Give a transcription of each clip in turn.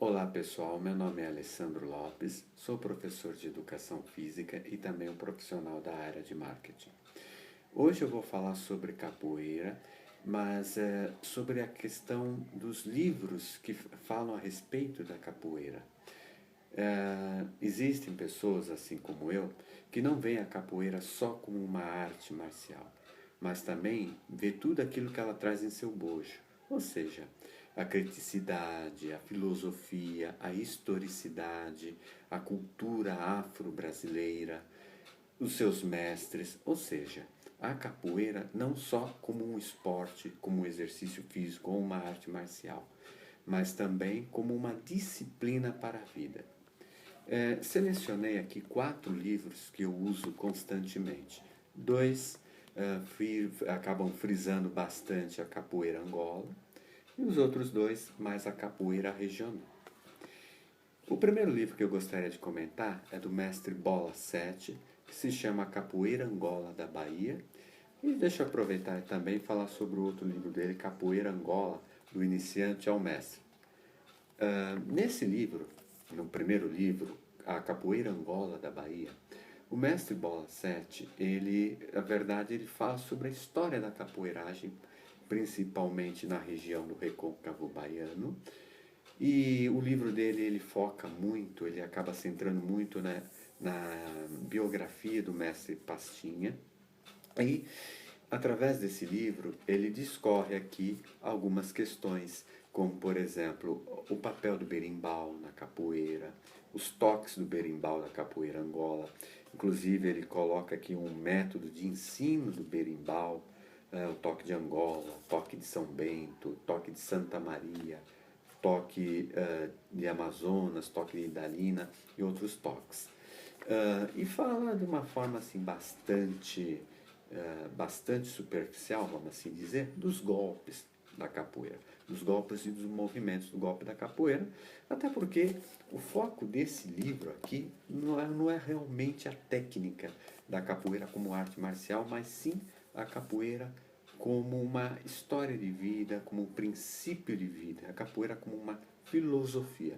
Olá pessoal, meu nome é Alessandro Lopes, sou professor de Educação Física e também um profissional da área de marketing. Hoje eu vou falar sobre capoeira, mas sobre a questão dos livros que falam a respeito da capoeira. Existem pessoas, assim como eu, que não veem a capoeira só como uma arte marcial, mas também vê tudo aquilo que ela traz em seu bojo, ou seja, a criticidade, a filosofia, a historicidade, a cultura afro-brasileira, os seus mestres, ou seja, a capoeira não só como um esporte, como um exercício físico ou uma arte marcial, mas também como uma disciplina para a vida. Selecionei aqui 4 livros que eu uso constantemente. Dois acabam frisando bastante a capoeira Angola e os outros dois mais a capoeira regional. O primeiro livro que eu gostaria de comentar é do mestre Bola 7, que se chama Capoeira Angola da Bahia. E deixa eu aproveitar também e falar sobre o outro livro dele, Capoeira Angola, do iniciante ao mestre. Nesse livro, no primeiro livro, A Capoeira Angola da Bahia, o mestre Bola 7, na verdade, ele fala sobre a história da capoeiragem, principalmente na região do Recôncavo Baiano. E o livro dele, ele foca muito, ele acaba centrando muito na biografia do mestre Pastinha. E, através desse livro, ele discorre aqui algumas questões, como, por exemplo, o papel do berimbau na capoeira, os toques do berimbau na capoeira Angola. Inclusive, ele coloca aqui um método de ensino do berimbau, o toque de Angola, toque de São Bento, toque de Santa Maria, toque de Amazonas, toque de Idalina e outros toques. E fala de uma forma assim bastante superficial, vamos assim dizer, dos golpes da capoeira, dos golpes e dos movimentos do golpe da capoeira, até porque o foco desse livro aqui não é realmente a técnica da capoeira como arte marcial, mas sim a capoeira como uma história de vida, como um princípio de vida, a capoeira como uma filosofia.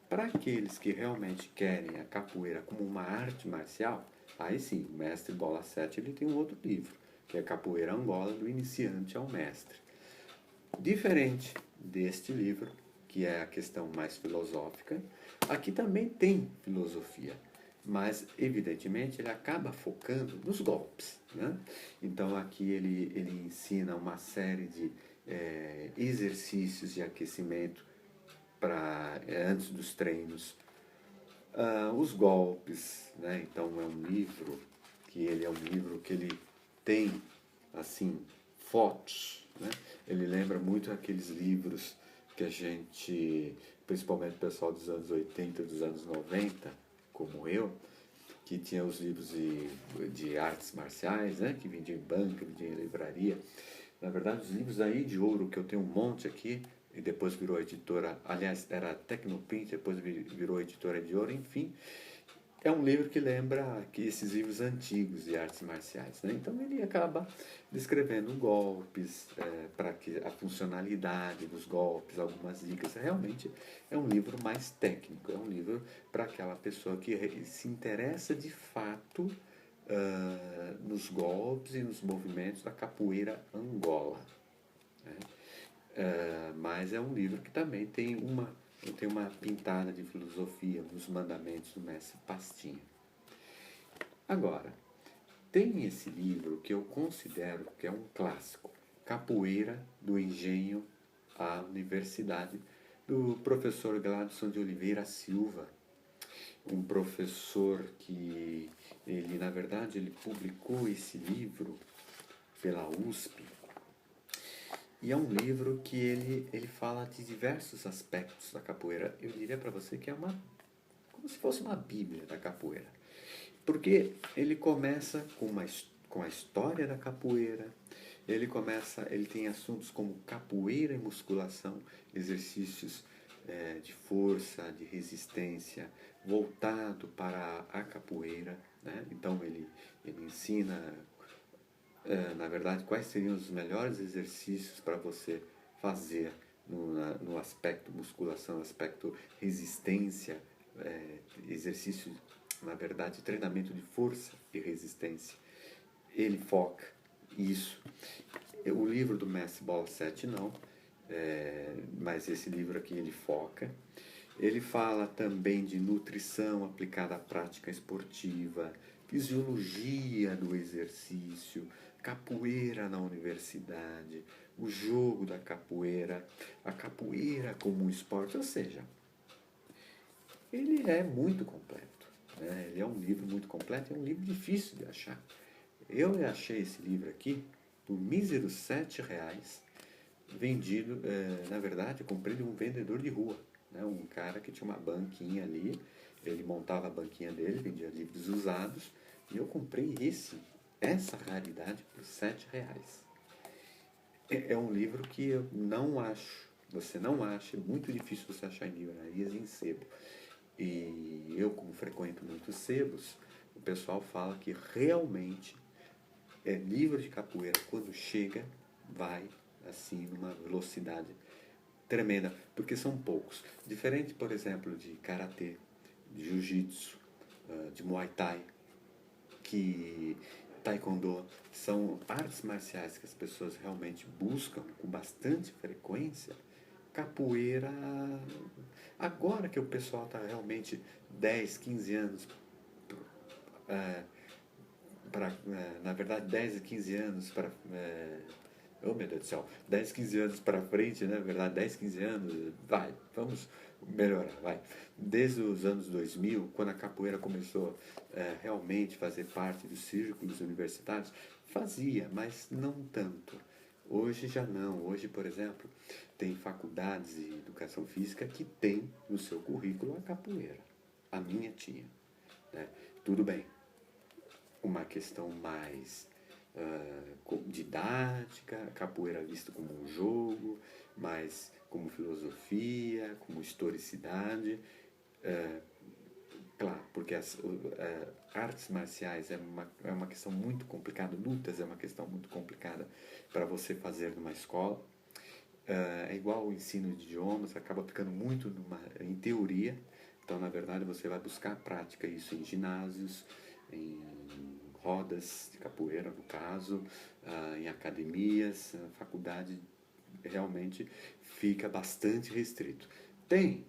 Para aqueles que realmente querem a capoeira como uma arte marcial, aí sim, o mestre Bola 7 ele tem um outro livro, que é Capoeira Angola, do iniciante ao mestre. Diferente deste livro, que é a questão mais filosófica, aqui também tem filosofia, mas evidentemente ele acaba focando nos golpes, né? Então aqui ele ensina uma série de exercícios de aquecimento antes dos treinos, os golpes, né? Então é um livro que ele tem assim fotos, né? Ele lembra muito aqueles livros que a gente, principalmente o pessoal dos anos 80, dos anos 90, como eu, que tinha os livros de artes marciais, né? Que vendiam em banca, vendiam em livraria. Na verdade, os livros aí de ouro, que eu tenho um monte aqui, e depois virou editora, aliás, era Tecnoprint, depois virou editora de ouro, enfim. É um livro que lembra que esses livros antigos de artes marciais, né? Então ele acaba descrevendo golpes, para que a funcionalidade dos golpes, algumas dicas. Realmente é um livro mais técnico, é um livro para aquela pessoa que se interessa de fato nos golpes e nos movimentos da capoeira Angola, né? Mas é um livro que também tem uma pintada de filosofia nos mandamentos do mestre Pastinha. Agora, tem esse livro que eu considero que é um clássico, Capoeira do Engenho à Universidade, do professor Gladson de Oliveira Silva, um professor que na verdade, ele publicou esse livro pela USP. E é um livro que ele fala de diversos aspectos da capoeira. Eu diria para você que é como se fosse uma bíblia da capoeira. Porque ele começa com a história da capoeira, ele tem assuntos como capoeira e musculação, exercícios de força, de resistência, voltado para a capoeira, né? Então ele ensina, na verdade, quais seriam os melhores exercícios para você fazer no no aspecto musculação, aspecto resistência, exercício, na verdade, treinamento de força e resistência. Ele foca isso. O livro do Mestre Bola 7 não, mas esse livro aqui ele foca. Ele fala também de nutrição aplicada à prática esportiva, fisiologia do exercício, capoeira na universidade, o jogo da capoeira, a capoeira como um esporte, ou seja, ele é muito completo, né? Ele é um livro muito completo, é um livro difícil de achar. Eu achei esse livro aqui por míseros R$7, vendido, na verdade, eu comprei de um vendedor de rua, né? Um cara que tinha uma banquinha ali, ele montava a banquinha dele, vendia livros usados, e eu comprei essa raridade por R$7. É um livro que eu não acho, você não acha, é muito difícil você achar em livrarias em sebo. E eu, como frequento muitos sebos, o pessoal fala que realmente livro de capoeira, quando chega, vai assim numa velocidade tremenda, porque são poucos. Diferente, por exemplo, de karatê, de jiu-jitsu, de muay thai, que taekwondo são artes marciais que as pessoas realmente buscam com bastante frequência. Capoeira, agora que o pessoal está realmente 10, 15 anos na verdade 10 a 15 anos para oh meu Deus do céu, 10, 15 anos para frente, né? Na verdade, 10, 15 anos, vamos melhorar, vai. Desde os anos 2000, quando a capoeira começou realmente fazer parte dos círculos universitários, fazia, mas não tanto. Hoje já não. Hoje, por exemplo, tem faculdades de educação física que tem no seu currículo a capoeira. A minha tinha, né? Tudo bem. Uma questão mais didática, capoeira vista como um jogo, mas como filosofia, como historicidade. Claro, porque as artes marciais é uma questão muito complicada, lutas é uma questão muito complicada para você fazer numa escola. É igual o ensino de idiomas, acaba ficando muito em teoria, então na verdade você vai buscar a prática, isso em ginásios, em rodas de capoeira no caso, em academias, a faculdade realmente fica bastante restrito. Tem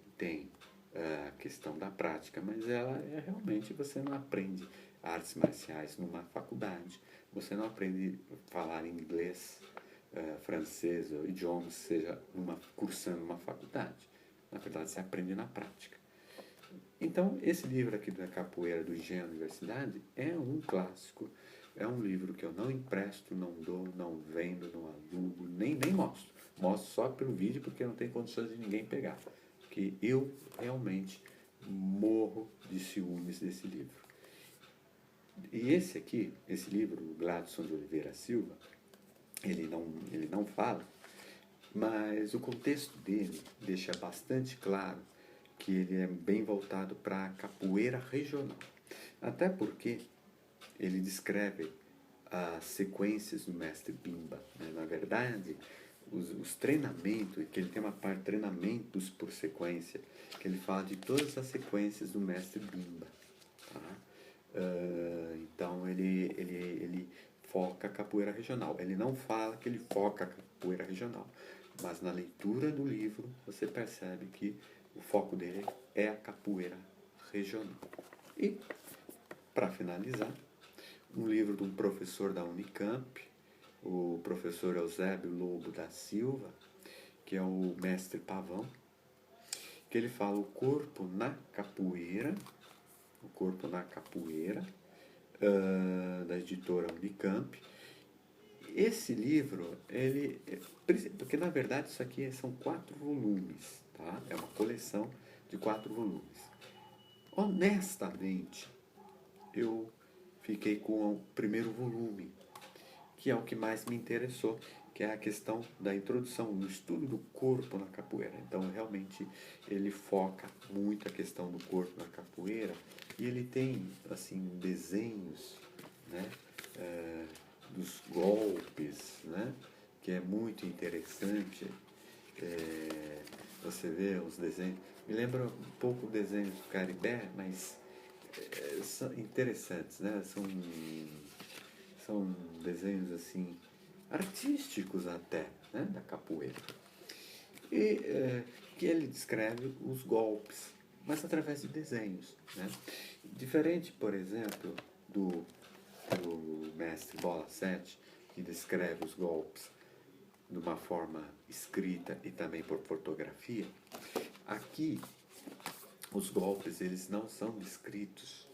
a questão da prática, mas ela realmente você não aprende artes marciais numa faculdade, você não aprende a falar inglês, francês ou idiomas, seja cursando uma faculdade. Na verdade, você aprende na prática. Então, esse livro aqui da Capoeira do Engenho Universidade é um clássico, é um livro que eu não empresto, não dou, não vendo, não alugo, nem mostro. Mostro só pelo vídeo porque não tem condições de ninguém pegar. Porque eu realmente morro de ciúmes desse livro. E esse aqui, esse livro, o Gladson de Oliveira Silva, ele não fala, mas o contexto dele deixa bastante claro que ele é bem voltado para a capoeira regional. Até porque ele descreve as sequências do mestre Bimba, né? Na verdade, os treinamentos, que ele tem uma parte de treinamentos por sequência, que ele fala de todas as sequências do mestre Bimba. Tá? Então ele foca a capoeira regional. Ele não fala que ele foca a capoeira regional, mas na leitura do livro você percebe que o foco dele é a capoeira regional. E, para finalizar, um livro de um professor da Unicamp, o professor Eusébio Lobo da Silva, que é o mestre Pavão, que ele fala o corpo na capoeira, da editora Unicamp. Esse livro, porque na verdade isso aqui são 4 volumes, tá? É uma coleção de 4 volumes. Honestamente, eu fiquei com o primeiro volume, que é o que mais me interessou, que é a questão da introdução, no estudo do corpo na capoeira. Então, realmente, ele foca muito a questão do corpo na capoeira, e ele tem, assim, desenhos, né, dos golpes, né, que é muito interessante. você vê os desenhos, me lembra um pouco o desenho do Caribé, mas são interessantes, né? São desenhos assim, artísticos até, né? Da capoeira. E que ele descreve os golpes, mas através de desenhos, né? Diferente, por exemplo, do mestre Bola 7, que descreve os golpes de uma forma escrita e também por fotografia, aqui os golpes eles não são descritos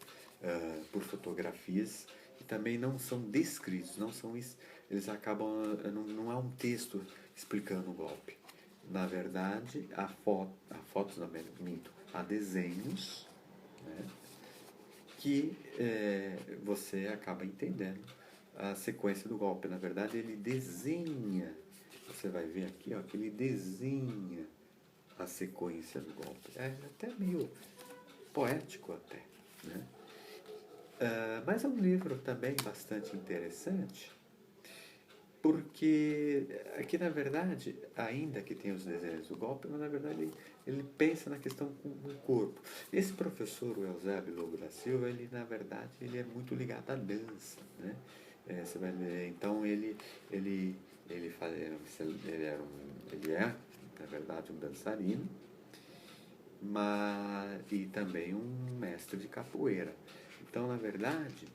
por fotografias e também não são descritos, eles acabam, não há um texto explicando o golpe. Na verdade, há fotos, não, minto, há desenhos, né, que você acaba entendendo a sequência do golpe. Na verdade, ele desenha, você vai ver aqui, ó, que ele desenha a sequência do golpe. É até meio poético até, né? Mas é um livro também bastante interessante, porque aqui na verdade, ainda que tenha os desenhos do golpe, mas na verdade ele pensa na questão do corpo. Esse professor, o Eusébio Lobo da Silva, ele na verdade ele é muito ligado à dança, né? Você vai ver, então ele é na verdade um dançarino, e também um mestre de capoeira. Então, na verdade,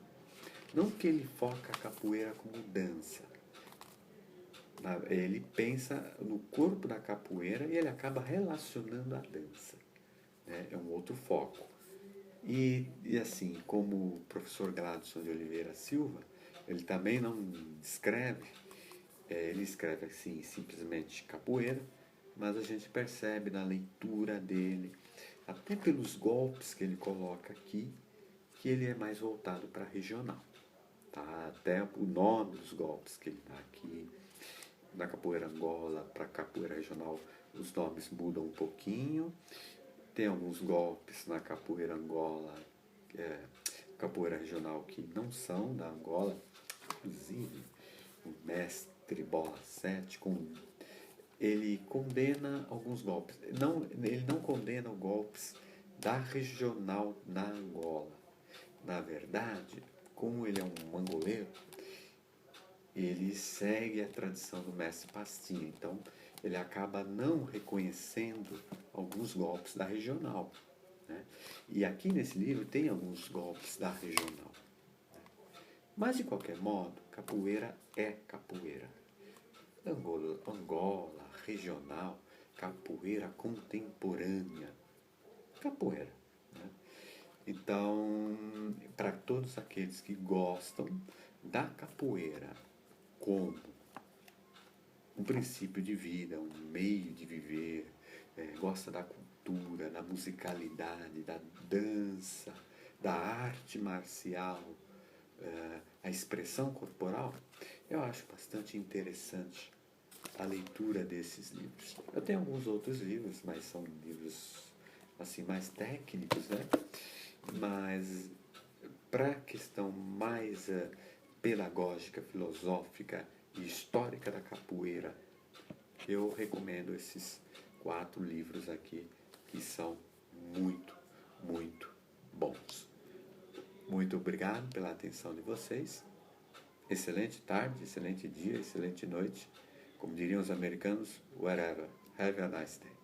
não que ele foca a capoeira como dança, ele pensa no corpo da capoeira e ele acaba relacionando a dança, né? É um outro foco. E assim, como o professor Gladson de Oliveira Silva, ele também não descreve, ele escreve assim, simplesmente capoeira, mas a gente percebe na leitura dele, até pelos golpes que ele coloca aqui, que ele é mais voltado para regional. Tá? Até o nome dos golpes que ele dá aqui, da capoeira Angola para capoeira regional, os nomes mudam um pouquinho. Tem alguns golpes na capoeira Angola, capoeira regional, que não são da Angola. Inclusive, o mestre Bola 7, ele condena alguns golpes. Ele não condena os golpes da regional na Angola. Na verdade, como ele é um angoleiro, ele segue a tradição do mestre Pastinha. Então, ele acaba não reconhecendo alguns golpes da regional, né? E aqui nesse livro tem alguns golpes da regional. Mas, de qualquer modo, capoeira é capoeira. Angola, regional, capoeira contemporânea. Capoeira. Né? Então, para todos aqueles que gostam da capoeira como um princípio de vida, um meio de viver, gosta da cultura, da musicalidade, da dança, da arte marcial, a expressão corporal, eu acho bastante interessante a leitura desses livros. Eu tenho alguns outros livros, mas são livros assim mais técnicos, né? Mas para a questão mais pedagógica, filosófica e histórica da capoeira, eu recomendo esses 4 livros aqui, que são muito, muito bons. Muito obrigado pela atenção de vocês. Excelente tarde, excelente dia, excelente noite. Como diriam os americanos, whatever. Have a nice day.